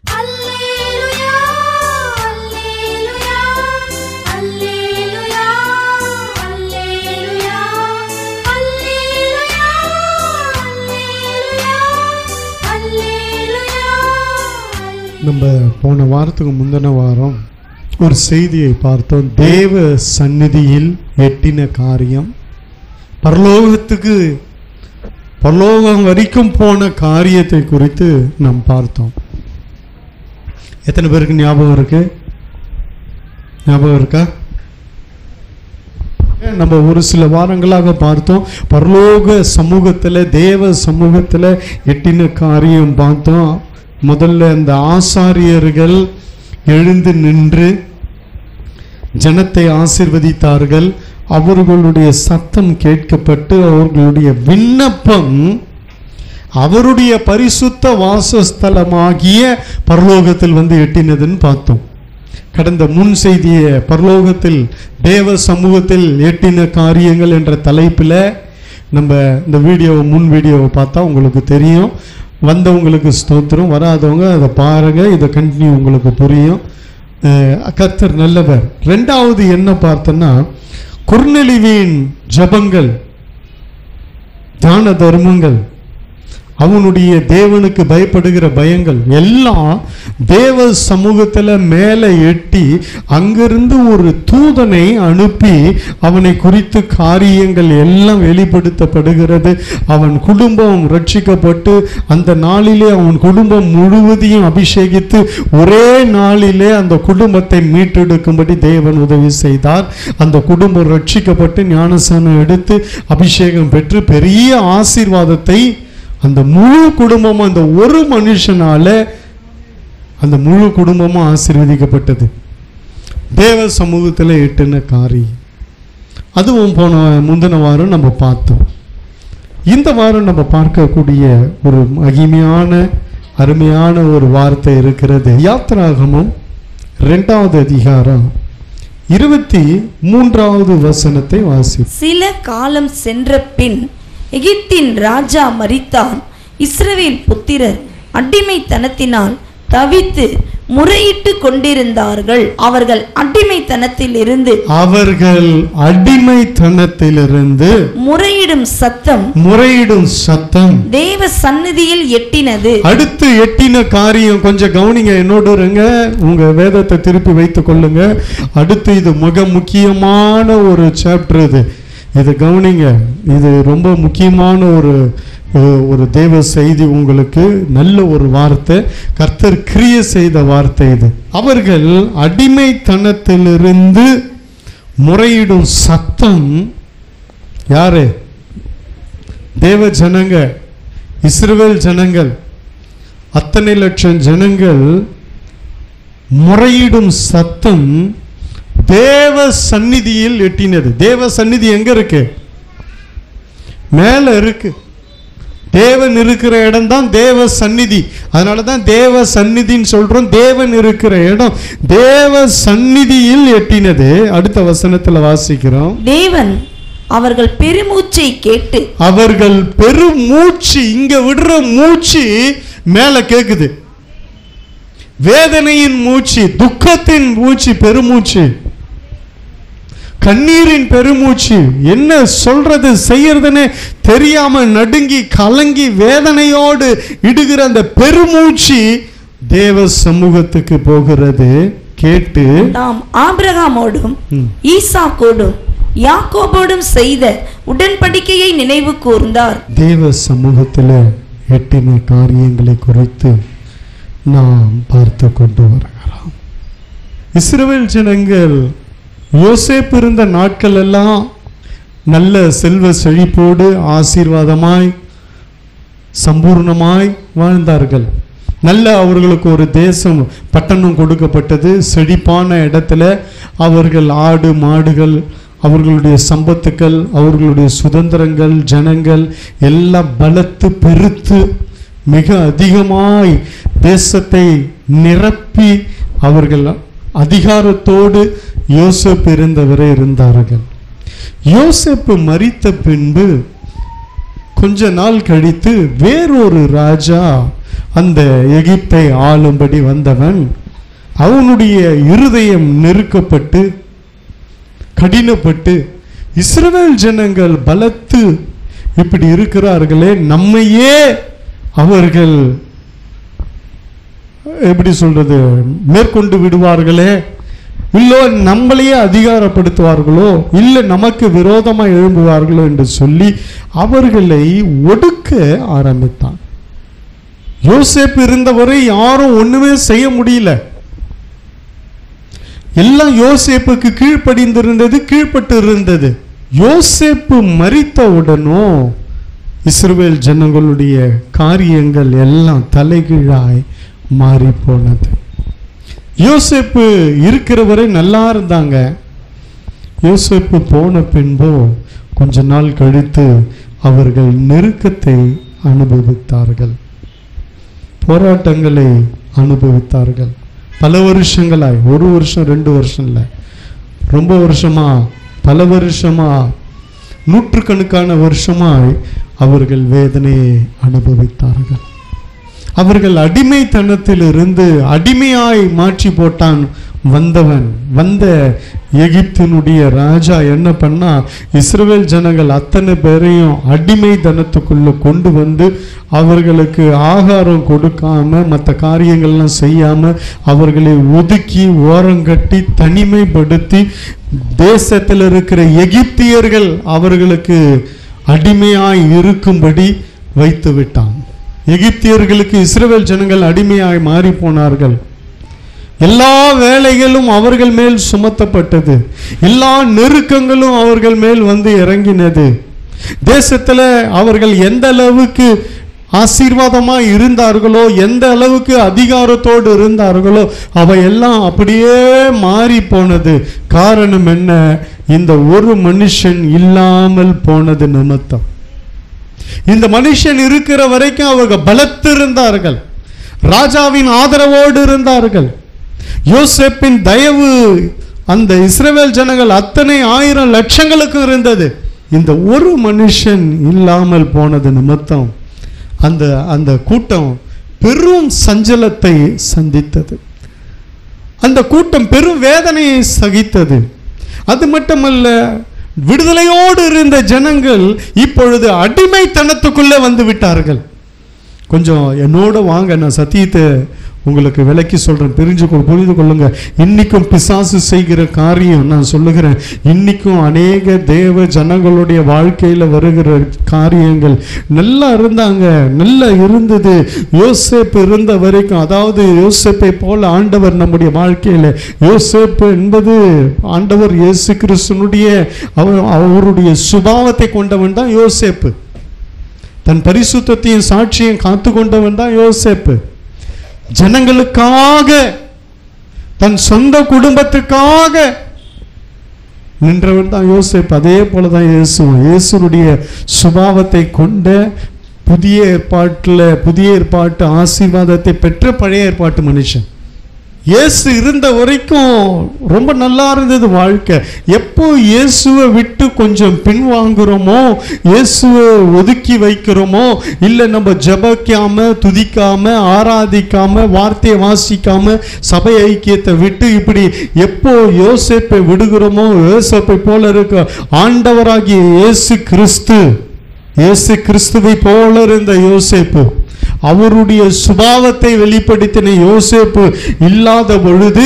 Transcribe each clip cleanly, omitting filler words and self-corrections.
நம்ம போன வாரத்துக்கு முந்தின வாரம் ஒரு செய்தியை பார்த்தோம். தேவ சந்நிதியில் எட்டின காரியம், பரலோகம் வரைக்கும் போன காரியத்தை குறித்து நாம் பார்த்தோம். எத்தனை பேருக்கு ஞாபகம் இருக்கா? நம்ம ஒரு சில வாரங்களாக பார்த்தோம். பரலோக சமூகத்தில், தேவ சமூகத்தில் எட்டின காரியம் பார்த்தோம். முதல்ல அந்த ஆசாரியர்கள் எழுந்து நின்று ஜனத்தை ஆசீர்வதித்தார்கள். அவர்களுடைய சத்தம் கேட்கப்பட்டு அவர்களுடைய விண்ணப்பம் அவருடைய பரிசுத்த வாசஸ்தலமாகிய பரலோகத்தில் வந்து எட்டினதுன்னு பார்த்தோம். கடந்த முன் செய்திய பரலோகத்தில் தேவ சமூகத்தில் எட்டின காரியங்கள் என்ற தலைப்பில் நம்ம இந்த முன் வீடியோவை பார்த்தா உங்களுக்கு தெரியும். வந்தவங்களுக்கு ஸ்தோத்திரம், வராதவங்க அதை பாருங்க, இதை கண்டினியூ, உங்களுக்கு புரியும். கர்த்தர் நல்லவர். ரெண்டாவது என்ன பார்த்தோன்னா, கொர்நேலியுவின் ஜபங்கள், தான தர்மங்கள், அவனுடைய தேவனுக்கு பயப்படுகிற பயங்கள் எல்லாம் தேவ சமூகத்தில் மேலே எட்டி அங்கிருந்து ஒரு தூதனை அனுப்பி அவனை குறித்து காரியங்கள் எல்லாம் வெளிப்படுத்தப்படுகிறது. அவன் குடும்பம் ரட்சிக்கப்பட்டு அந்த நாளிலே அவன் குடும்பம் முழுவதையும் அபிஷேகித்து ஒரே நாளிலே அந்த குடும்பத்தை மீட்டெடுக்கும்படி தேவன் உதவி செய்தார். அந்த குடும்பம் ரட்சிக்கப்பட்டு ஞானஸ்நானம் எடுத்து அபிஷேகம் பெற்று பெரிய ஆசீர்வாதத்தை அந்த முழு குடும்பமும், அந்த ஒரு மனுஷனால அந்த முழு குடும்பமும் ஆசீர்வதிக்கப்பட்டது. தேவ சமூகத்தில் எட்டின காரியம். அதுவும் முந்தின வாரம் நம்ம பார்த்தோம். இந்த வாரம் நம்ம பார்க்கக்கூடிய ஒரு மகிமையான அருமையான ஒரு வார்த்தை இருக்கிறது. யாத்திராகமம் 2வது அதிகாரம் 23வது வசனத்தை வாசி. சில காலம் சென்ற பின் எகிப்தின் ராஜா மரித்தான். இஸ்ரவேல் புத்திரர் அடிமைத்தனத்தினால் தவித்து முறையிட்டு கொண்டிருந்தார்கள். அவர்கள் அடிமைத்தனத்திலிருந்து முறையிடும் சத்தம் தேவ சந்நிதியில் எட்டினது. அடுத்து எட்டின காரியம் கொஞ்சம் கவனிங்க, என்னோடு இருங்க, உங்க வேதத்தை திருப்பி வைத்துக் கொள்ளுங்க. அடுத்து இது மிக முக்கியமான ஒரு சாப்டர். இது கவனிங்க, இது ரொம்ப முக்கியமான ஒரு தேவ செய்தி. உங்களுக்கு நல்ல ஒரு வார்த்தை, கர்த்தர் கிரியை செய்த வார்த்தை இது. அவர்கள் அடிமைத்தனத்திலிருந்து முறையிடும் சத்தம். யாரு? தேவ ஜனங்க, இஸ்ரவேல் ஜனங்கள், அத்தனை லட்சம் ஜனங்கள் முறையிடும் சத்தம் தேவ சந்நிதியில் எட்டினது. தேவ சந்நிதி எங்க இருக்கு? மேல இருக்கு. தேவன் இருக்கிற இடம் தான் தேவ சந்நிதி. அதனாலதான் தேவ சந்நிதின்னு சொல்றோம். தேவன் இருக்கிற இடம் தேவ சந்நிதியில் எட்டினது. அடுத்த வசனத்துல வாசிக்கிறோம். தேவன் அவர்கள் பெருமூச்சை கேட்டு, அவர்கள் பெருமூச்சு, இங்க விடுற மூச்சு மேல கேக்குது. வேதனையின் மூச்சு, துக்கத்தின் மூச்சு, பெருமூச்சு, கண்ணீரின் பெருமூச்சு. என்ன சொல்றது செய்யறதுன்னு தெரியாம நடுங்கி கலங்கி வேதனையோடு இடுகிற அந்த பெருமூச்சு தேவ சமூகத்துக்கு போகிறது. கேட்டு நாம் ஆபிரகாமோடும் ஈசாக்கோடும் யாக்கோபோடும் செய்த உடன்படிக்கையை நினைவு கூர்ந்தார். தேவ சமூகத்தில் எட்டின காரியங்களை குறித்து நாம் பார்த்து கொண்டு வருகிறோம். இஸ்ரவேல் ஜனங்கள் யோசேப்பு இருந்த நாட்கள் எல்லாம் நல்ல செல்வ செழிப்போடு ஆசீர்வாதமாய் சம்பூர்ணமாய் வாழ்ந்தார்கள். நல்ல அவர்களுக்கு ஒரு தேசம் பட்டணம் கொடுக்கப்பட்டது. செழிப்பான இடத்துல அவர்கள் ஆடு மாடுகள், அவர்களுடைய சம்பத்துக்கள், அவர்களுடைய சுதந்திரங்கள், ஜனங்கள் எல்லாம் பலத்து பெருத்து மிக அதிகமாய் தேசத்தை நிரப்பி அவர்கள் அதிகாரத்தோடு யோசேப்பு இருந்தவரை இருந்தார்கள். யோசேப்பு மரித்த பின்பு கொஞ்ச நாள் கழித்து வேறொரு ராஜா அந்த எகிப்தை ஆளும்படி வந்தவன் அவனுடைய இருதயம் நெருக்கப்பட்டு கடினப்பட்டு இஸ்ரவேல் ஜனங்கள் பலத்து இப்படி இருக்கிறார்களே, நம்மையே அவர்கள் எப்படி சொல்றது மேற்கொண்டு விடுவார்களே, இல்லோ நம்மளையே அதிகாரப்படுத்துவார்களோ, இல்லை நமக்கு விரோதமாக எழும்புவார்களோ என்று சொல்லி அவர்களை ஒடுக்க ஆரம்பித்தான். யோசேப்பு இருந்தவரை யாரும் ஒண்ணுமே செய்ய முடியல. எல்லாம் யோசேப்புக்கு கீழ்ப்படிந்திருந்தது, கீழ்பட்டு இருந்தது. யோசேப்பு மரித்தவுடனும் இஸ்ரவேல் ஜனங்களுடைய காரியங்கள் எல்லாம் தலைகீழாய் மாறி போனது. யோசேப்பு இருக்கிற வரை நல்லா இருந்தாங்க. யோசேப்பு போன பின்போ கொஞ்ச நாள் கழித்து அவர்கள் நெருக்கத்தை அனுபவித்தார்கள், போராட்டங்களை அனுபவித்தார்கள். பல வருஷங்களாய், ஒரு வருஷம் 2 வருஷம் இல்லை, ரொம்ப வருஷமா, பல வருஷமா, நூற்றுக்கணக்கான வருஷமாய் அவர்கள் வேதனையை அனுபவித்தார்கள். அவர்கள் அடிமைத்தனத்தில் இருந்து அடிமையாய் மாற்றி போட்டான் வந்த எகிப்தினுடைய ராஜா என்ன பண்ணா, இஸ்ரவேல் ஜனங்கள் அத்தனை பேரையும் அடிமைத்தனத்துக்குள்ள கொண்டு வந்து அவர்களுக்கு ஆகாரம் கொடுக்காம மற்ற காரியங்கள்லாம் செய்யாம அவர்களை ஒதுக்கி ஓரங்கட்டி தனிமைப்படுத்தி தேசத்தில் இருக்கிற எகிப்தியர்கள் அவர்களுக்கு அடிமையாய் இருக்கும்படி வைத்து விட்டான். எகிப்தியர்களுக்கு இஸ்ரவேல் ஜனங்கள் அடிமையாய் மாறி போனார்கள். எல்லா வேலைகளும் அவர்கள் மேல் சுமத்தப்பட்டது, எல்லா நெருக்கங்களும் அவர்கள் மேல் வந்து இறங்கினது. தேசத்தில் அவர்கள் எந்த அளவுக்கு ஆசீர்வாதமா இருந்தார்களோ, எந்த அளவுக்கு அதிகாரத்தோடு இருந்தார்களோ, அவையெல்லாம் அப்படியே மாறி போனது. காரணம் என்ன? இந்த ஒரு மனுஷன் இல்லாமல் போனது நிமித்தம். இந்த மனுஷன் இருக்கிற வரைக்கும் அவர்கள் பலத்திருந்தார்கள், ராஜாவின் ஆதரவோடு இருந்தார்கள். யோசேப்பின் தயவு அந்த இஸ்ரவேல் ஜனங்கள் அத்தனை 1000 லட்சங்களுக்கு இருந்தது. இந்த ஒரு மனுஷன் இல்லாமல் போனது நிமித்தம் அந்த கூட்டம் பெரும் சஞ்சலத்தை சந்தித்தது. அந்த கூட்டம் பெரும் வேதனையை சகித்தது. அது மட்டுமல்ல, விடுதலையோடு இருந்த ஜனங்கள் இப்பொழுது அடிமைத்தனத்துக்குள்ளே வந்து விட்டார்கள். கொஞ்சம் என்னோட வாங்க, நான் சத்தியத்தை உங்களுக்கு விளக்கி சொல்றேன், புரிந்து கொள்ளுங்க. இன்னைக்கும் பிசாசு செய்கிற காரியம் நான் சொல்லுகிறேன். இன்னைக்கும் அநேக தேவ ஜனங்களுடைய வாழ்க்கையில வருகிற காரியங்கள். நல்லா இருந்தாங்க, நல்லா இருந்தது. யோசேப்பு இருந்த வரைக்கும், அதாவது யோசேப்பை போல ஆண்டவர் நம்முடைய வாழ்க்கையில, யோசேப்பு என்பது ஆண்டவர் இயேசு கிறிஸ்துனுடைய அவருடைய சுபாவத்தை கொண்டவன் தான் யோசேப்பு. தன் பரிசுத்தத்தையும் சாட்சியும் காத்து கொண்டவன் தான் யோசேப்பு. ஜனங்களுக்காக, தன் சொந்த குடும்பத்துக்காக நின்றவன் தான் யோசேப்பு. அதே போலதான் இயேசுடைய சுபாவத்தை கொண்ட புதிய ஏற்பாட்டு ஆசீர்வாதத்தை பெற்ற பழைய ஏற்பாட்டு மனுஷன். இயேசு இருந்த வரைக்கும் ரொம்ப நல்லா இருந்தது வாழ்க்கை. எப்போ இயேசுவை விட்டு கொஞ்சம் பின்வாங்குறோமோ, இயேசுவை ஒதுக்கி வைக்கிறோமோ, இல்லை நம்ம ஜெபிக்காம, துதிக்காம, ஆராதிக்காம, வார்த்தையை வாசிக்காம, சபை ஐக்கியத்தை விட்டு இப்படி எப்போ யோசேப்பை விடுகிறோமோ, யோசேப்பை போல இருக்க ஆண்டவராகிய இயேசு கிறிஸ்துவை போல இருந்த யோசேப்பு, அவருடைய சுபாவத்தை வெளிப்படுத்தின யோசேப்பு இல்லாத பொழுது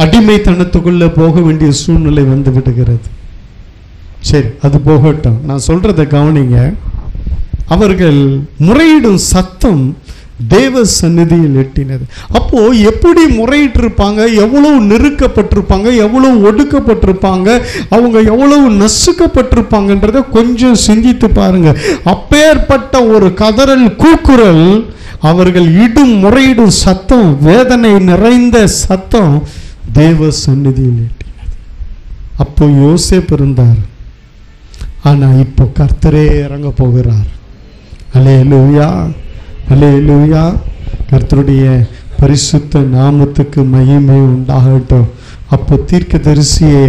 அடிமைத்தனத்துக்குள்ள போக வேண்டிய சூழ்நிலை வந்து விடுகிறது. சரி, அது போகட்டும். நான் சொல்றதை கவனிங்க. அவர்கள் முறையிடும் சத்தம் தேவ சந்நிதியில் எட்டினது. அப்போ எப்படி முறையிட்டிருப்பாங்க, எவ்வளவு நெருக்கப்பட்டிருப்பாங்க, எவ்வளவு ஒடுக்கப்பட்டிருப்பாங்க, அவங்க எவ்வளவு நசுக்கப்பட்டிருப்பாங்கன்றத கொஞ்சம் சிந்தித்து பாருங்க. அப்பேற்பட்ட ஒரு கதறல் கூக்குரல், அவர்கள் முறையிடும் சத்தம், வேதனை நிறைந்த சத்தம் தேவ சந்நிதியில் எட்டினது. அப்போ யோசேப்பு இருந்தார், ஆனா இப்போ கர்த்தரே இறங்க போகிறார். அல்லேலூயா, அல்லேலூயா. கர்த்தருடைய பரிசுத்த நாமத்துக்கு மகிமை உண்டாகட்டும். அப்போ தீர்க்கதரிசியை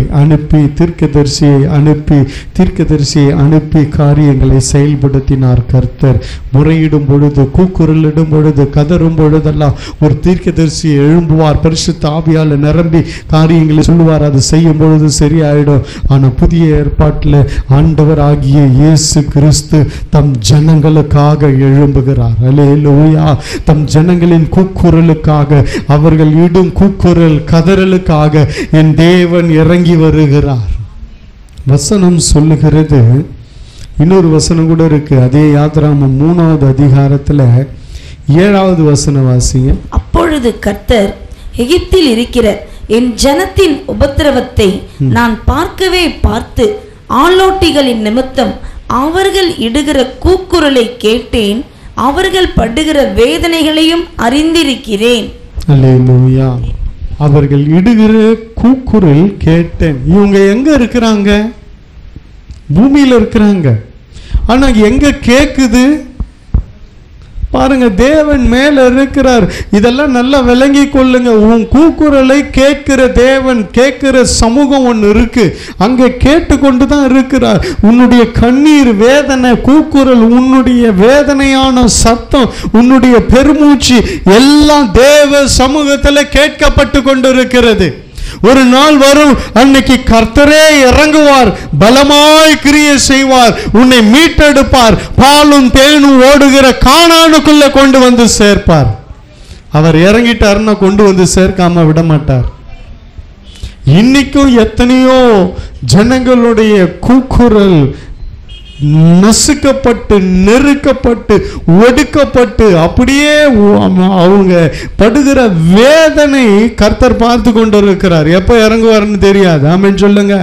அனுப்பி காரியங்களை செயல்படுத்தினார் கர்த்தர். முறையிடும் பொழுது, கூக்குரலிடும் பொழுது, கதறும் பொழுதெல்லாம் ஒரு தீர்க்கதரிசியை எழும்புவார். பரிசுத்த ஆவியால் நிரம்பி காரியங்களை சொல்லுவார். அது செய்யும் பொழுது சரியாயிடும். ஆனால் புதிய ஏற்பாட்டில் ஆண்டவர் ஆகிய இயேசு கிறிஸ்து தம் ஜனங்களுக்காக எழும்புகிறார். அல்லேலூயா. தம் ஜனங்களின் கூக்குரலுக்காக, அவர்கள் இடும் கூக்குரல் கதறலுக்காக என் தேவன் இறங்கி வருகிறார். வசனம் சொல்லுகிறது, இன்னொரு வசனம் கூட இருக்கு. அதே யாத்ராகமம் 3வது அதிகாரத்துல 7வது வசனம் வாசிங்க. அப்பொழுது கர்த்தர் எகிப்தில் இருக்கிற என் ஜனத்தின் உபத்திரவத்தை நான் பார்த்து ஆளோட்டிகளின் நிமித்தம் அவர்கள் இடுகிற கூக்குரலை கேட்டேன், அவர்கள் படுகிற வேதனைகளையும் அறிந்திருக்கிறேன். அல்லேலூயா. அவர்கள் இடுகிற கூக்குரல் கேட்டேன். இவங்க எங்க இருக்கிறாங்க? பூமியில இருக்கிறாங்க. ஆனா எங்க கேக்குது பாருங்க. தேவன் மேல இருக்கிறார். இதெல்லாம் நல்லா விளங்கி கொள்ளுங்க. உன் கூக்குரலை கேட்கிற தேவன், கேட்கிற சமூகம் ஒன்று இருக்கு. அங்க கேட்டுக்கொண்டு தான் இருக்கிறார். உன்னுடைய கண்ணீர், வேதனை, கூக்குரல், உன்னுடைய வேதனையான சத்தம், உன்னுடைய பெருமூச்சு எல்லாம் தேவ சமூகத்தில் கேட்கப்பட்டு கொண்டிருக்கிறது. ஒரு நாள் வரும், அன்னைக்கு கர்த்தரே இறங்குவார், பலமாய் கிரியை செய்வார், உன்னை மீட்டெடுப்பார், பாலும் தேனும் ஓடுகிற கானானுக்குள்ள கொண்டு வந்து சேர்ப்பார். அவர் இறங்கிட்டாருன்னா கொண்டு வந்து சேர்க்காம விட மாட்டார். இன்னைக்கும் எத்தனையோ ஜனங்களுடைய கூக்குரல் நசுக்கப்பட்டு, நெருக்கப்பட்டு, ஒடுக்கப்பட்டு, அப்படியே அவங்க படுகிற வேதனை கர்த்தர் பார்த்து கொண்டு இருக்கிறார். எப்ப இறங்குவார்னு தெரியாது. ஆமென் சொல்லுங்க.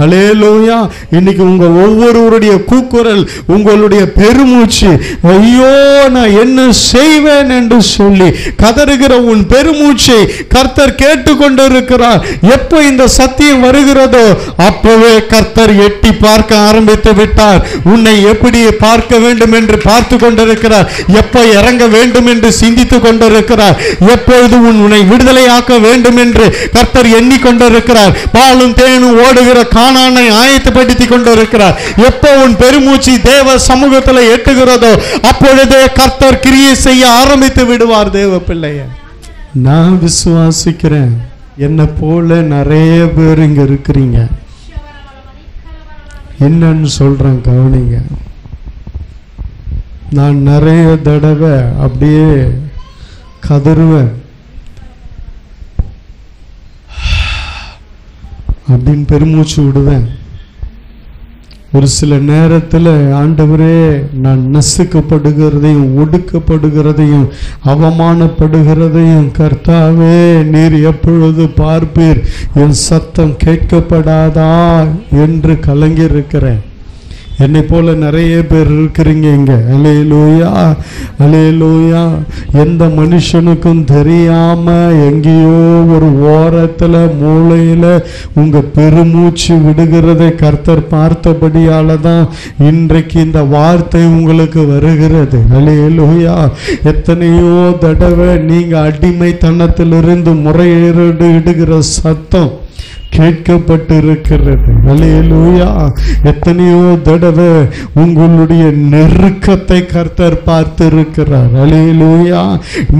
அல்லேலூயா. இன்னைக்கு உங்க ஒவ்வொருவருடைய கூக்குரல், உங்களுடைய பெருமூச்சு, ஐயோ நான் என்ன செய்வேன் என்று சொல்லி கதறுகிற உன் பெருமூச்சை கர்த்தர் கேட்டுக்கொண்டிருக்கிறார். எப்போ இந்த சத்தியம் வருகிறதோ அப்பவே கர்த்தர் எட்டி பார்க்க ஆரம்பித்து விட்டார். உன்னை எப்படி பார்க்க வேண்டும் என்று பார்த்து கொண்டிருக்கிறார். எப்போ இறங்க வேண்டும் என்று சிந்தித்து கொண்டிருக்கிறார். எப்பொழுது உன்னை விடுதலையாக்க வேண்டும் என்று கர்த்தர் எண்ணிக்கொண்டிருக்கிறார். பாலும் தேனும் ஓடுகிற கானானை ஆயத்தப்படுத்தி கொண்டிருக்கிறார். எப்போ உன் பெருமூச்சு தேவ சமூகத்தில் எட்டுகிறதோ அப்பொழுதே கர்த்தர் கிரியை செய்ய ஆரம்பித்து விடுவார். தேவ பிள்ளைய நான் விசுவாசிக்கிறேன். என்ன போல நிறைய பேர் இங்க இருக்கிறீங்க. என்னன்னு சொல்றேன் கவனிங்க. நான் நிறைய தடவை அப்படியே கதறுவேன். அப்படின்னு பெருமூச்சு விடுவேன். ஒரு சில நேரத்தில் ஆண்டவரே நான் நசுக்கப்படுகிறதையும், ஒடுக்கப்படுகிறதையும், அவமானப்படுகிறதையும் கர்த்தாவே நீர் எப்பொழுது பார்ப்பீர், என் சத்தம் கேட்கப்படாதா என்று கலங்கி இருக்கிறேன். என்னை போல நிறைய பேர் இருக்கிறீங்க இங்க. அல்லேலூயா, அல்லேலூயா. எந்த மனுஷனுக்கும் தெரியாம எங்கேயோ ஒரு ஓரத்துல மூளையில உங்க பெருமூச்சு விடுகிறதை கர்த்தர் பார்த்தபடியால தான் இன்றைக்கு இந்த வார்த்தை உங்களுக்கு வருகிறது. அல்லேலூயா. எத்தனையோ தடவை நீங்க அடிமைத்தனத்திலிருந்து முறையீடு இடுகிற சத்தம் கேட்கப்பட்டு இருக்கிறது. அல்லேலூயா. எத்தனையோ தடவை உங்களுடைய நெருக்கத்தை கர்த்தர் பார்த்திருக்கிறார். அல்லேலூயா.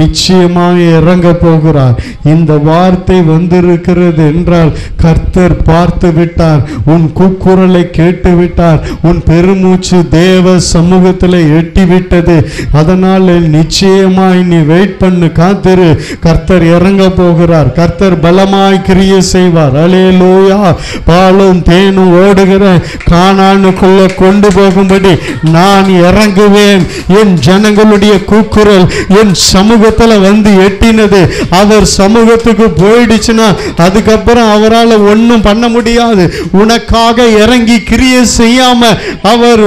நிச்சயமாக இறங்க போகிறார். இந்த வார்த்தை வந்திருக்கிறது என்றால் கர்த்தர் பார்த்து விட்டார். உன் கூக்குரலை கேட்டு விட்டார். உன் பெருமூச்சு தேவ சமூகத்தில் எட்டிவிட்டது. அதனால் நிச்சயமாய் நீ வெயிட் பண்ணு, காத்திரு. கர்த்தர் இறங்க போகிறார். கர்த்தர் பலமாய் கிரியை செய்வார். அல்லேலூயா. பாலும் தேனும் ஓடுகிற கானானுக்குள்ள கொண்டு போகும்படி நான் இறங்குவேன். என் ஜனங்களுடைய கூக்குரல் என் சமூகத்துல வந்து எட்டினது. அவர் சமூகத்துக்கு போயிடுச்சுன்னா அதுக்கப்புறம் அவரால் ஒன்றும் பண்ண முடியாது. உனக்காக இறங்கி கிரியை செய்யாம அவர்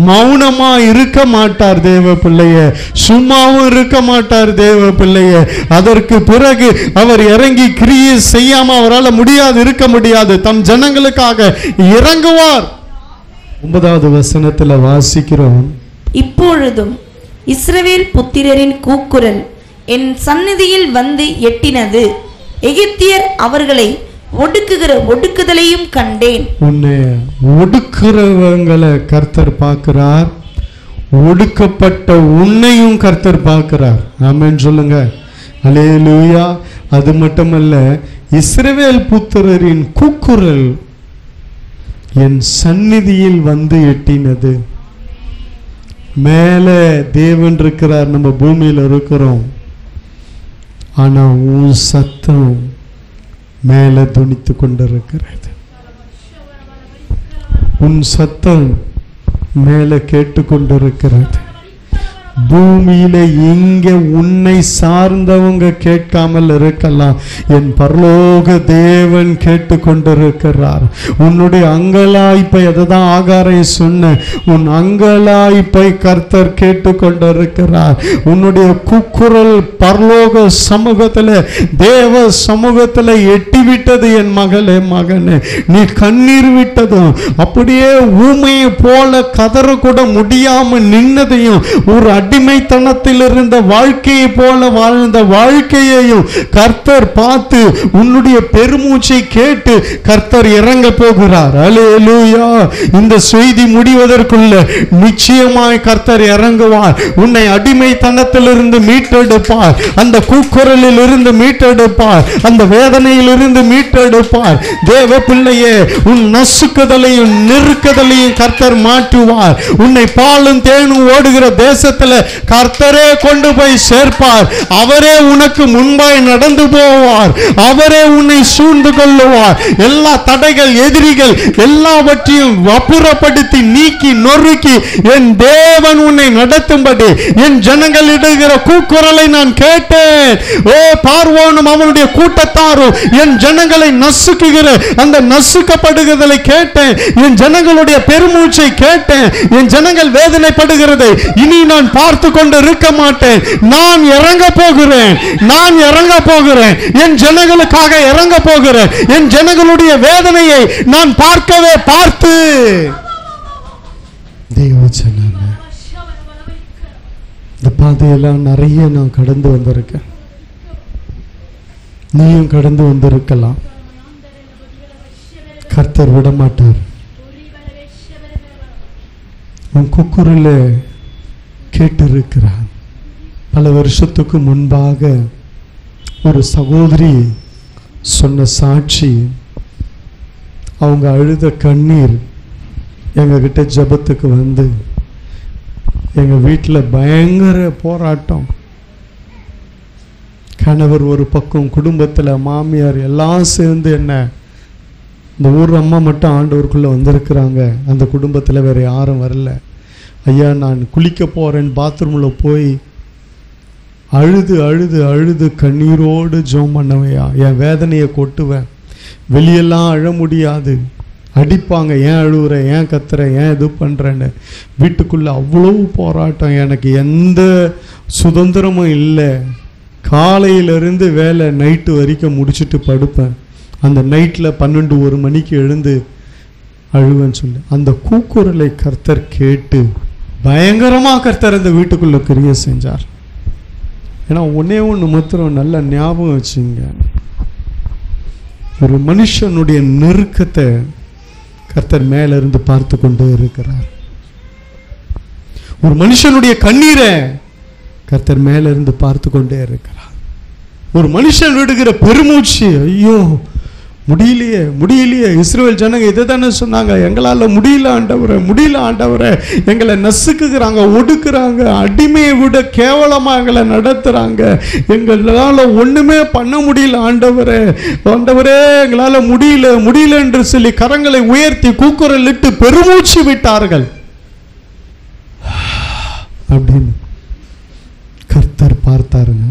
மௌனமா இருக்க மாட்டார். தேவ பிள்ளைய சும்மாவும் இருக்க மாட்டார். தேவ பிள்ளைய அதற்கு பிறகு அவர் இறங்கி கிரியை செய்யாம அவரால் முடியாது, இருக்க முடியாது. தம் ஜனங்களுக்காக இறங்குவார். 9வது வசனத்துல வாசிக்கிறோம். இப்பொழுதும் இஸ்ரவேல் புத்திரரின் கூக்குரல் என் சந்நிதியில் வந்து எட்டினது. எகிப்தியர் அவர்களை ஒடுக்குகிற ஒடுக்குதலையும் கண்டேன். உன்னை ஒடுக்குறவங்களை கர்த்தர் பார்க்கிறார், ஒடுக்கப்பட்ட உன்னையும் கர்த்தர் பார்க்கிறார். ஆமென் சொல்லுங்க. அல்லேலூயா. அது மட்டுமல்ல, இஸ்ரவேல் புத்திரரின் கூக்குரல் என் சந்நிதியில் வந்து எட்டினது. மேலே தேவன் இருக்கிறார், நம்ம பூமியில் இருக்கிறோம். ஆனா உன் சத்தம் மேலே துணித்து கொண்டிருக்கிறது. உன் சத்தம் மேலே கேட்டுக்கொண்டிருக்கிறது. பூமியில இங்க உன்னை சார்ந்தவங்க கேட்காமல் இருக்கலாம், என் பரலோக தேவன் கேட்டுக்கொண்டிருக்கிறார். உன்னுடைய அங்கலாய்ப்பை, அதுதான் ஆகாரம் சொன்ன, உன் அங்கலாய்ப்பை கர்த்தர் கேட்டுக்கொண்டிருக்கிறார். உன்னுடைய கூக்குரல் பரலோக சமூகத்துல, தேவ சமூகத்துல எட்டிவிட்டது. என் மகளே, மகனே, நீ கண்ணீர் விட்டதும், அப்படியே ஊமையை போல கதறக்கூட முடியாம நின்னதையும், ஒரு அடிமைத்தனத்தில் இருந்த வாழ்க்கையை போல வாழ்ந்த வாழ்க்கையையும் கர்த்தர் பார்த்து உன்னுடைய பெருமூச்சை கேட்டு கர்த்தர் இறங்க போகிறார். அல்லேலூயா. இந்த செய்தி முடிவதற்குள்ள நிச்சயமாய் கர்த்தர் இறங்குவார். உன்னை அடிமைத்தனத்திலிருந்து மீட்டெடுப்பார், அந்த கூக்குரலில் இருந்து மீட்டெடுப்பார், அந்த வேதனையில் இருந்து மீட்டெடுப்பார். தேவ பிள்ளையே, உன் நசுக்குதலையும் நெருக்குதலையும் கர்த்தர் மாற்றுவார். உன்னை பாலும் தேனும் ஓடுகிற தேசத்தில் கர்த்தரே கொண்டு போய் சேர்ப்பார். அவரே உனக்கு முன்பாய் நடந்து போவார். அவரே உன்னை சூழ்ந்து கொள்ளுவார். எல்லா தடைகள், எதிரிகள் எல்லாவற்றையும் அப்புறப்படுத்தி நீக்கி நொறுக்கி என் தேவன் உன்னை நடத்தும்படி என் ஜனங்கள் இடுகிற கூக்குரலை நான் கேட்டேன். ஓ பார்வோனும் அவனுடைய கூட்டத்தாரும் என் ஜனங்களை நசுக்குகிற அந்த நசுக்கப்படுகிறதை கேட்டேன். என் ஜனங்களுடைய பெருமூச்சை கேட்டேன். என் ஜனங்கள் வேதனைப்படுகிறதை இனி நான் பார்த்து கொண்டு இருக்க மாட்டேன். நான் இறங்க போகிறேன், நான் இறங்க போகிறேன், என் ஜனங்களுக்காக இறங்க போகிறேன். என் ஜனங்களுடைய வேதனையை நான் பார்க்கவே பார்த்து தெய்வ ஜனமே, இந்த பாதையெல்லாம் நிறைய நான் கடந்து வந்திருக்கேன். நீயும் கடந்து வந்திருக்கலாம். கர்த்தர் விட மாட்டார். உன் குக்குரல கேட்டிருக்கிறார். பல வருஷத்துக்கு முன்பாக ஒரு சகோதரி சொன்ன சாட்சி, அவங்க அழுத கண்ணீர் எங்ககிட்ட ஜெபத்துக்கு வந்து, எங்க வீட்டில் பயங்கர போராட்டம். கணவர் ஒரு பக்கம், குடும்பத்தில் மாமியார் எல்லாம் சேர்ந்து என்ன, இந்த ஊர் அம்மா மட்டும் ஆண்டவருக்குள்ளே வந்திருக்கிறாங்க. அந்த குடும்பத்தில் வேறு யாரும் வரல. ஐயா, நான் குளிக்க போகிறேன், பாத்ரூமில் போய் அழுது அழுது அழுது கண்ணீரோடு ஜெபம் பண்ணுவையா, என் வேதனையை கொட்டுவேன். வெளியெல்லாம் அழ முடியாது, அடிப்பாங்க, ஏன் அழுகுற, ஏன் கத்துற, ஏன் இது பண்ணுறேன்னு. வீட்டுக்குள்ளே அவ்வளோ போராட்டம். எனக்கு எந்த சுதந்திரமும் இல்லை. காலையிலிருந்து வேலை நைட்டு வரைக்கும் முடிச்சுட்டு படுப்பேன். அந்த நைட்டில் 12-1 மணிக்கு எழுந்து அழுவேன்னு சொல்லி அந்த கூக்குரலை கர்த்தர் கேட்டு பயங்கரமாக கர்த்தர் அந்த வீட்டுக்குள்ளே கிரியை செஞ்சார். ஏன்னா ஒன்னே ஒன்று மாத்திரம் நல்ல ஞாபகம் வச்சுங்க, ஒரு மனுஷனுடைய நெருக்கத்தை கர்த்தர் மேல இருந்து பார்த்து கொண்டே இருக்கிறார். ஒரு மனுஷனுடைய கண்ணீரை கர்த்தர் மேல இருந்து பார்த்து கொண்டே இருக்கிறார். ஒரு மனுஷன் விடுகிற பெருமூச்சு, ஐயோ முடியலையே முடியலையே. இஸ்ரவேல் ஜனங்க இதை தானே சொன்னாங்க, எங்களால் முடியல ஆண்டவரே, முடியல ஆண்டவரே, எங்களை நசுக்குகிறாங்க, ஒடுக்குறாங்க, அடிமையை விட கேவலமாக எங்களை நடத்துகிறாங்க, எங்களால் ஒன்றுமே பண்ண முடியல ஆண்டவரே, ஆண்டவரே எங்களால் முடியல முடியல என்று சொல்லி கரங்களை உயர்த்தி கூக்குரலிட்டு பெருமூச்சு விட்டார்கள். அப்படின்னு கர்த்தர் பார்த்தாருங்க,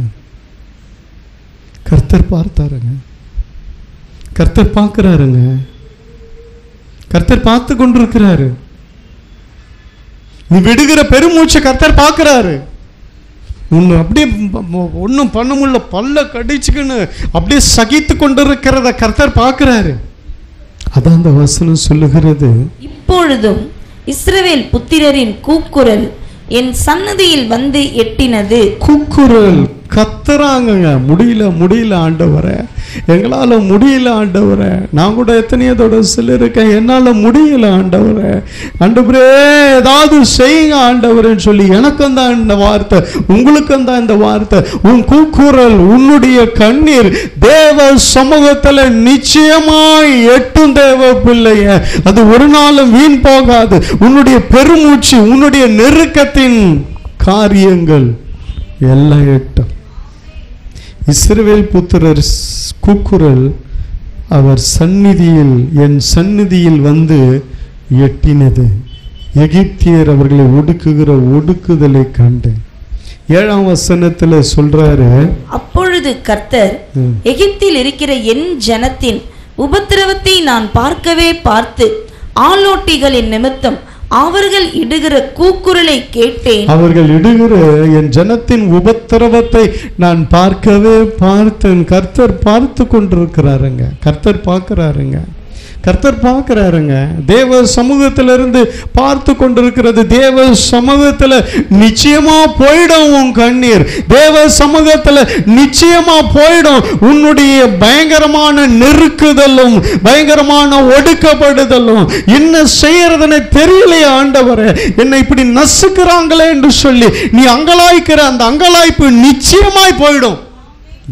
கர்த்தர் பார்த்தாருங்க, கர்த்தர் பார்க்கிறாருங்க, கர்த்தர் பார்த்து கொண்டிருக்கிறாரு. நீ விடுகிற பெருமூச்சை கர்த்தர் பார்க்கிறாரு. ஒன்று அப்படியே ஒன்றும் பண்ண முடியல, பல்ல கடிச்சுக்கின்னு அப்படியே சகித்து கொண்டிருக்கிறத கர்த்தர் பார்க்கிறாரு. அதான் அந்த வசனம் சொல்லுகிறது, இப்பொழுதும் இஸ்ரவேல் புத்திரரின் கூக்குரல் என் சன்னதியில் வந்து எட்டினது. கூக்குரல் கத்துறாங்கங்க. முடியல ஆண்டவரே, எங்களால் முடியல ஆண்டவரே. நான் கூட எத்தனையோ தடவை சொல்லியிருக்கேன், என்னால் முடியல ஆண்டவரே, ஆண்டவரே ஏதாவது செய்யுங்க ஆண்டவரேன்னு சொல்லி. எனக்கும் தான் இந்த வார்த்தை, உங்களுக்கும் தான் இந்த வார்த்தை. உன் கூக்குரல், உன்னுடைய கண்ணீர் தேவ சமூகத்தில் நிச்சயமாய் எட்டும் தேவ பிள்ளைய. அது ஒரு நாளும் வீண் போகாது. உன்னுடைய பெருமூச்சு, உன்னுடைய நெருக்கத்தின் காரியங்கள் எல்லாம் எட்டும். இஸ்ரவேல் புத்திரர் கூக்குரல் அவர் சந்நிதியில், என் சந்நிதியில் வந்து எட்டினது. எகிப்தியர் அவர்களை ஒடுக்குகிற ஒடுக்குதலை கண்டு. 7ஆம் வசனத்துல சொல்றாரு, அப்பொழுது கர்த்தர் எகிப்தில் இருக்கிற என் ஜனத்தின் உபத்திரவத்தை நான் பார்த்து ஆலோட்டிகளின் நிமித்தம் அவர்கள் இடுகிற கூக்குரலை கேட்டேன். அவர்கள் இடுகிற என் ஜனத்தின் உபத்திரவத்தை நான் பார்க்கவே பார்த்தேன். கர்த்தர் பார்த்து கொண்டிருக்கிறாருங்க. கர்த்தர் பார்க்கிறாருங்க. தேவ சமூகத்திலிருந்து பார்த்து கொண்டிருக்கிறது. தேவ சமூகத்தில் நிச்சயமா போயிடும் உன் கண்ணீர். தேவ சமூகத்தில் நிச்சயமா போயிடும் உன்னுடைய பயங்கரமான நெருக்குதலும் பயங்கரமான ஒடுக்கப்படுதலும். என்ன செய்யறதுன்னு தெரியலையே ஆண்டவரே, என்னை இப்படி நசுக்கிறாங்களே என்று சொல்லி நீ அங்கலாய்க்கிற அந்த அங்கலாய்ப்பு நிச்சயமாய் போயிடும்.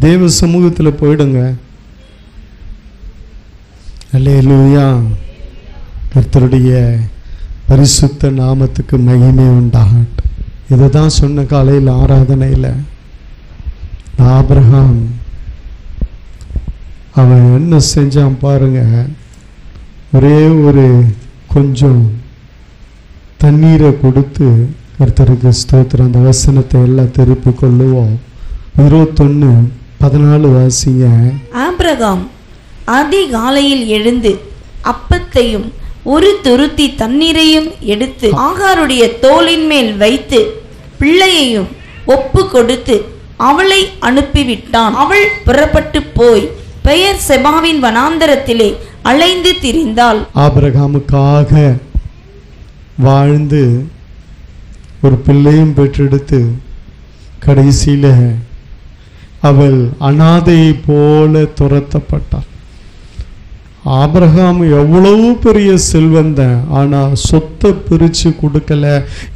தேவ சமூகத்தில் போயிடுங்க. அல்லேலூயா. கர்த்தருடைய பரிசுத்த நாமத்துக்கு மகிமை உண்டாகட்டும். இதை தான் சொன்ன காலையில் ஆராதனையில். ஆபிரகாம் அவன் என்ன செஞ்சான் பாருங்க. ஒரே ஒரு கொஞ்சம் தண்ணீரை கொடுத்து, கர்த்தருக்கு ஸ்தோத்திரம். அந்த வசனத்தை எல்லாம் திருப்பி கொள்ளுவோம். 21:14 வாசிங்க. ஆபிரகாம் அதிகாலையில் எழுந்து அப்பத்தையும் ஒரு துருத்தி தண்ணீரையும் எடுத்து ஆகாருடைய தோளின் மேல் வைத்து பிள்ளையையும் ஒப்பு கொடுத்து அவளை அனுப்பிவிட்டான். அவள் புறப்பட்டு போய் பெயர் செபாவின் வனாந்தரத்திலே அலைந்து திரிந்தாள். ஆபிரகாமுக்காக வாழ்ந்து ஒரு பிள்ளையும் பெற்றெடுத்து கடைசியில அவள் அனாதை போல துரத்தப்பட்டாள். ஆபிரகாம் எவ்வளவு பெரிய செல்வந்தன், ஆனா சொத்தை பிரிச்சு கொடுக்கல,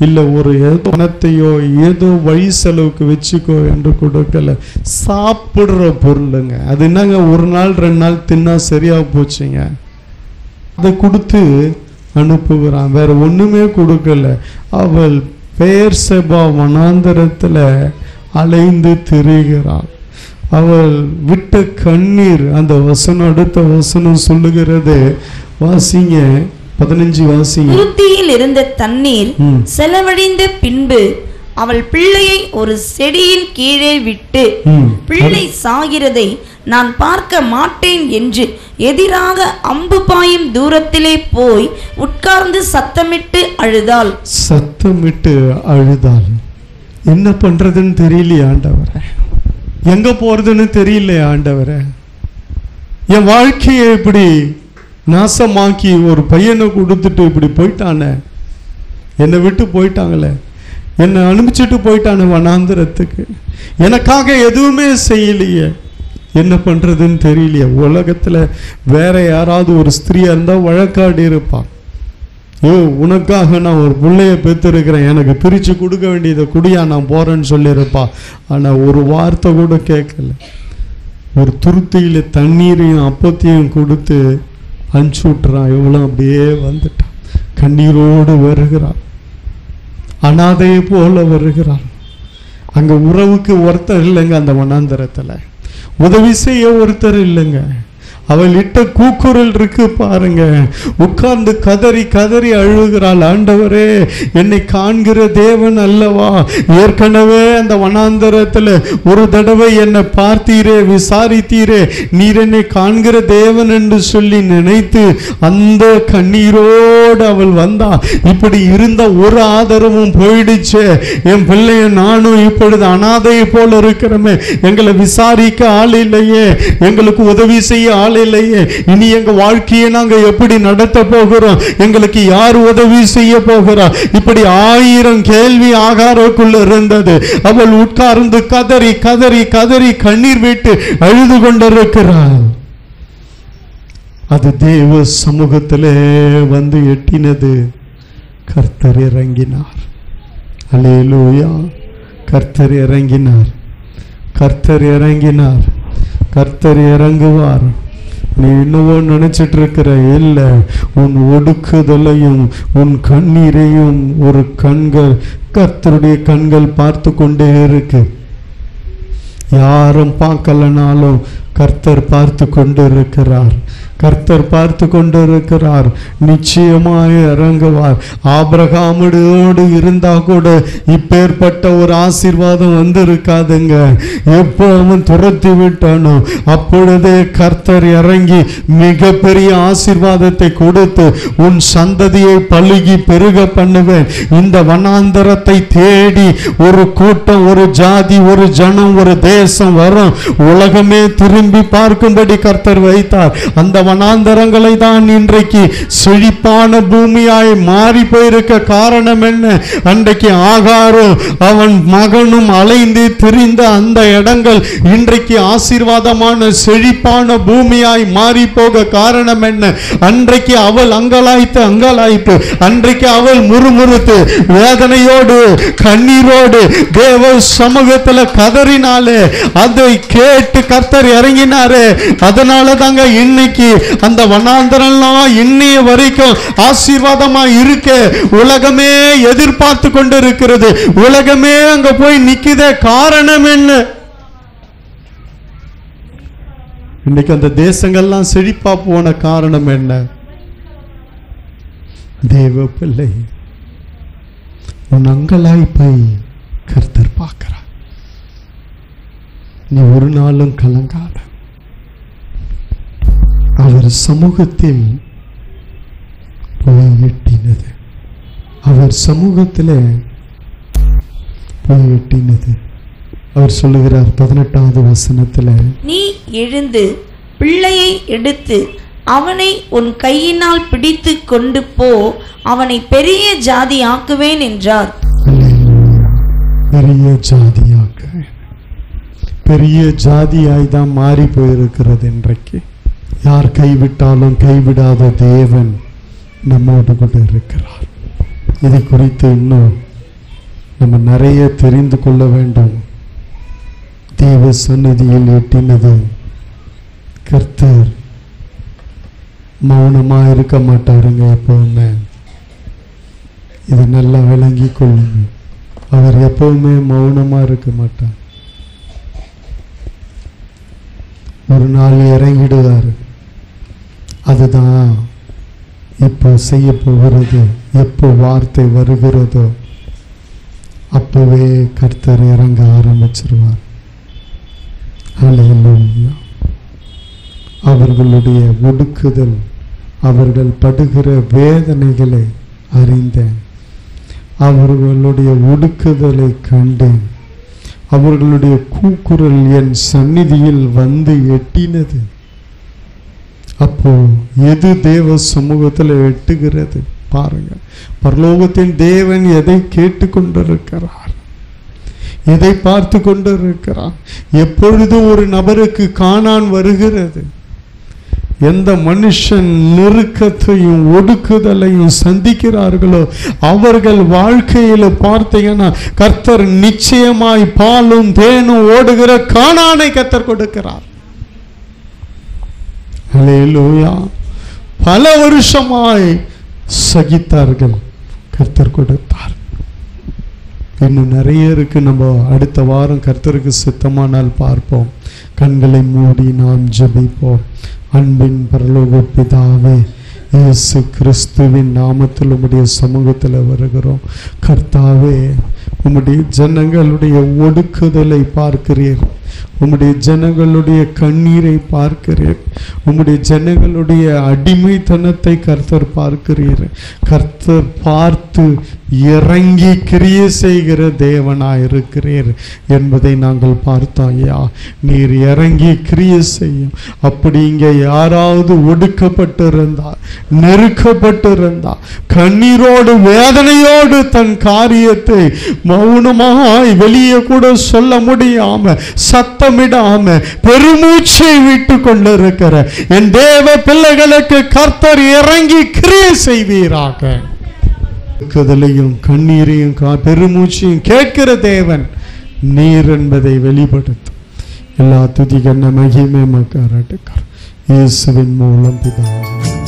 இல்ல ஒரு பணத்தையோ ஏதோ வழி செலவுக்கு வச்சுக்கோ என்று கொடுக்கல. சாப்பிடுற பொருளுங்க. அது என்னங்க, ஒரு நாள் 2 நாள் தின்னா சரியா போச்சுங்க. அதை கொடுத்து அனுப்புகிறான். வேற ஒண்ணுமே கொடுக்கல. அவள் பெயர்செபா வனாந்தரத்துல அலைந்து திரிகிறாள். அவள் விட்ட கண்ணீர். அந்த வசனம், அடுத்த வசனம் சொல்லுகிறது, வாசிங்க 15 வாசிங்க. துருத்தியில் இருந்த தண்ணீர் செலவழிந்த பின்பு அவள் பிள்ளையை ஒரு செடியின் கீழே விட்டு பிள்ளை சாகிறதை நான் பார்க்க மாட்டேன் என்று எதிராக அம்பு பாயும் தூரத்திலே போய் உட்கார்ந்து சத்தமிட்டு அழுதாள். என்ன பண்றதுன்னு தெரியலையே ஆண்டவரே, எங்க போறதுன்னு தெரியல ஆண்டவரே. என் வாழ்க்கையை இப்படி நாசமாக்கி ஒரு பையனை கொடுத்துட்டு இப்படி போயிட்டானே, என்னை விட்டு போயிட்டாங்களே, என்னை அனுப்பிச்சுட்டு போயிட்டானே வனாந்திரத்துக்கு, எனக்காக எதுவுமே செய்யலையே, என்ன பண்றதுன்னு தெரியலையே. உலகத்துல வேற யாராவது ஒரு ஸ்திரீயா இருந்தா வழக்காடி இருப்பான். உனக்காக நான் ஒரு பிள்ளைய பெற்றிருக்கிறேன், எனக்கு பிரித்து கொடுக்க வேண்டியதை குடியா நான் போறேன்னு சொல்லியிருப்பா. ஆனால் ஒரு வார்த்தை கூட கேட்கல. ஒரு துருத்தியில் தண்ணீரையும் அப்பத்தையும் கொடுத்து அனுப்பிச்சு விட்டுறான். இவ்வளோ அப்படியே வந்துட்டான். கண்ணீரோடு வருகிறான். அனாதையை போல வருகிறான். அங்கே உறவுக்கு ஒருத்தர் இல்லைங்க. அந்த வனாந்தரத்தில் உதவி செய்ய ஒருத்தர் இல்லைங்க. அவள் இட்ட கூக்குரல் இருக்கு பாருங்க. உட்கார்ந்து கதறி கதறி அழுகிறாள். ஆண்டவரே, என்னை காண்கிற தேவன் அல்லவா? ஏற்கனவே அந்த வனாந்தரத்தில் ஒரு தடவை என்னை பார்த்தீரே, விசாரித்தீரே, நீர் என்னை காண்கிற தேவன் என்று சொல்லி நினைத்து அந்த கண்ணீரோடு அவள் வந்தா. இப்படி இருந்த ஒரு ஆதரவும் போயிடுச்சு. என் பிள்ளைய நானும் இப்பொழுது அனாதையை போல இருக்கிறோமே, எங்களை விசாரிக்க ஆள் இல்லையே, எங்களுக்கு உதவி செய்ய ஆள் காலையிலேயே இனி எங்க வாழ்க்கையை நாங்க எப்படி நடத்த போகிறோம், எங்களுக்கு யார் உதவி செய்ய போகிறா, இப்படி 1000 கேள்வி ஆகாருக்குள்ள இருந்தது. அவள் உட்கார்ந்து கதறி கதறி கதறி கண்ணீர் விட்டு அழுது கொண்டிருக்கிறாள். அது தேவ சமூகத்திலே வந்து எட்டினது. கர்த்தர் இறங்கினார். அல்லேலூயா. கர்த்தர் இறங்கினார். கர்த்தர் இறங்கினார். கர்த்தர் இறங்குவார். நீ இன்னும் நினைச்சிட்டு இருக்கிற இல்ல, உன் ஒடுக்குதலையும் உன் கண்ணீரையும் ஒரு கர்த்தருடைய கண்கள் பார்த்து கொண்டே இருக்கு. யாரும் பார்க்கலனாலும் கர்த்தர் பார்த்து கொண்டு இருக்கிறார். கர்த்தர் பார்த்து கொண்டிருக்கிறார். நிச்சயமாய் இறங்குவார். ஆபிரகாமோடு இருந்தா கூட இப்பேற்பட்ட ஒரு ஆசீர்வாதம் வந்து இருக்காதுங்க. எப்போ அவன் துரத்தி விட்டானோ அப்பொழுதே கர்த்தர் இறங்கி மிகப்பெரிய ஆசீர்வாதத்தை கொடுத்து உன் சந்ததியை பழுகி பெருக பண்ணுவேன். இந்த வனாந்தரத்தை தேடி ஒரு கூட்டம், ஒரு ஜாதி, ஒரு ஜனம், ஒரு தேசம் வரும். உலகமே திரும்பி பார்க்கும்படி கர்த்தர் வைத்தார். அந்த வனாந்தரங்களை தான் இன்றைக்கு செழிப்பான பூமியாய் மாறி போயிருக்க காரணம் என்ன? அன்றைக்கு ஆகாரும் அவன் மகனும் அலைந்து திரிந்த அந்த இடங்கள் இன்றைக்கு ஆசீர்வாதமான செழிப்பான பூமியாய் மாறி போக காரணம் என்ன? அன்றைக்கு அவள் அங்கலாய்த்து அன்றைக்கு அவள் முறுமுறுத்து வேதனையோடு கண்ணீரோடு தேவ சமூகத்தில் கதறினாலே அதை கேட்டு கர்த்தர் இறங்கினாரே. அதனால தாங்க இன்னைக்கு அந்த வனாந்தரம்லாம் இன்னைய வரைக்கும் ஆசீர்வாதமா இருக்க உலகமே எதிர்பார்த்து கொண்டு இருக்கிறது. உலகமே அங்க போய் நிக்குதே. காரணம் என்ன? இன்னைக்கு அந்த தேசங்கள்லாம் செழிப்பா போன காரணம் என்ன? தேவ பிள்ளை, உன் அங்கலாய்ப்பை கர்த்தர் பார்க்கிறார். நீ ஒரு நாளும் கலங்காத. அவர் சமூகத்தில் போய் எட்டினது. அவர் சமூகத்தில் போய் எட்டினது. அவர் சொல்லுகிறார் 18வது வசனத்தில், நீ எழுந்து பிள்ளையை எடுத்து அவனை உன் கையினால் பிடித்து கொண்டு போ, அவனை பெரிய ஜாதி ஆக்குவேன் என்றார். பெரிய ஜாதியாக்குவேன். பெரிய ஜாதியாய் தான் மாறி போயிருக்கிறது இன்றைக்கு. யார் கைவிட்டாலும் கைவிடாத தேவன் நம்மோடு கூட இருக்கிறார். இதை குறித்து இன்னும் நம்ம நிறைய தெரிந்து கொள்ள வேண்டும். தேவ சந்நிதியில் எட்டினது. கர்த்தர் மௌனமா இருக்க மாட்டாருங்க எப்பவுமே. இதை நல்லா விளங்கி கொள்ளுங்க. அவர் எப்பவுமே மௌனமா இருக்க மாட்டார். ஒரு நாள் இறங்கிடுவார். அதுதான் இப்போ செய்ய போகிறது. எப்போ வார்த்தை வருகிறதோ அப்பவே கர்த்தர் இறங்க ஆரம்பிச்சிருவார். அல்லேலூயா. அவர்களுடைய ஒடுக்குதல், அவர்கள் படுகிற வேதனைகளை அறிந்தேன். அவர்களுடைய ஒடுக்குதலை கண்டேன். அவர்களுடைய கூக்குரல் என் சந்நிதியில் வந்து எட்டினது. அப்போ எது தேவ சமூகத்தில் எட்டுகிறது பாருங்க. பரலோகத்தின் தேவன் எதை கேட்டு கொண்டிருக்கிறார், எதை பார்த்து கொண்டிருக்கிறார். எப்பொழுது ஒரு நபருக்கு காணான் வருகிறது, எந்த மனுஷன் நெருக்கத்தையும் ஒடுக்குதலையும் சந்திக்கிறார்களோ அவர்கள் வாழ்க்கையில பார்த்தீங்கன்னா கர்த்தர் நிச்சயமாய் பாலும் தேனும் ஓடுகிற கானானை கர்த்தர் கொடுக்கிறார். அல்லேலூயா. பல வருஷமாய் சகித்தார்கள், கர்த்தர் கொடுத்தார். இன்னும் நிறைய இருக்கு. நம்ம அடுத்த வாரம் கர்த்தருக்கு சித்தமானால் பார்ப்போம். கண்களை மூடி நாம் ஜெபிப்போம். அன்பின் பரலோக பிதாவே, இயேசு கிறிஸ்துவின் நாமத்தில் உம்முடைய சமூகத்தில் வருகிறோம். கர்த்தாவே, உம்முடைய ஜனங்களுடைய ஒடுக்குதலை பார்க்கிறீர். உம்முடைய ஜனங்களுடைய கண்ணீரை பார்க்கிறீர். உம்முடைய ஜனங்களுடைய அடிமைத்தனத்தை கர்த்தர் பார்க்கிறீர். கர்த்தர் பார்த்து இறங்கி கிரியை செய்கிற தேவனாயிருக்கிறீர் என்பதை நாங்கள் பார்த்தாயா. நீர் இறங்கி கிரியை செய்யும். அப்படி இங்கே யாராவது ஒடுக்கப்பட்டிருந்தார், நெருக்கப்பட்டிருந்தார், கண்ணீரோடு வேதனையோடு தன் காரியத்தை மௌனமாய் வெளியே கூட சொல்ல முடியாம, சத்தமிடாம, பெருமூச்சை விட்டு கொண்டிருக்கிற என் தேவ பிள்ளைகளுக்கு கர்த்தர் இறங்கி கிரியை செய்வீராக. கண்ணீரையும் பெருமூச்சையும் கேட்கிற தேவன் நீர் என்பதை வெளிப்படுத்தும். எல்லா துதி கண்ண மகிமை மக்காரட்டுக்கார் இயேசுவின் மூலம் பிதாவே.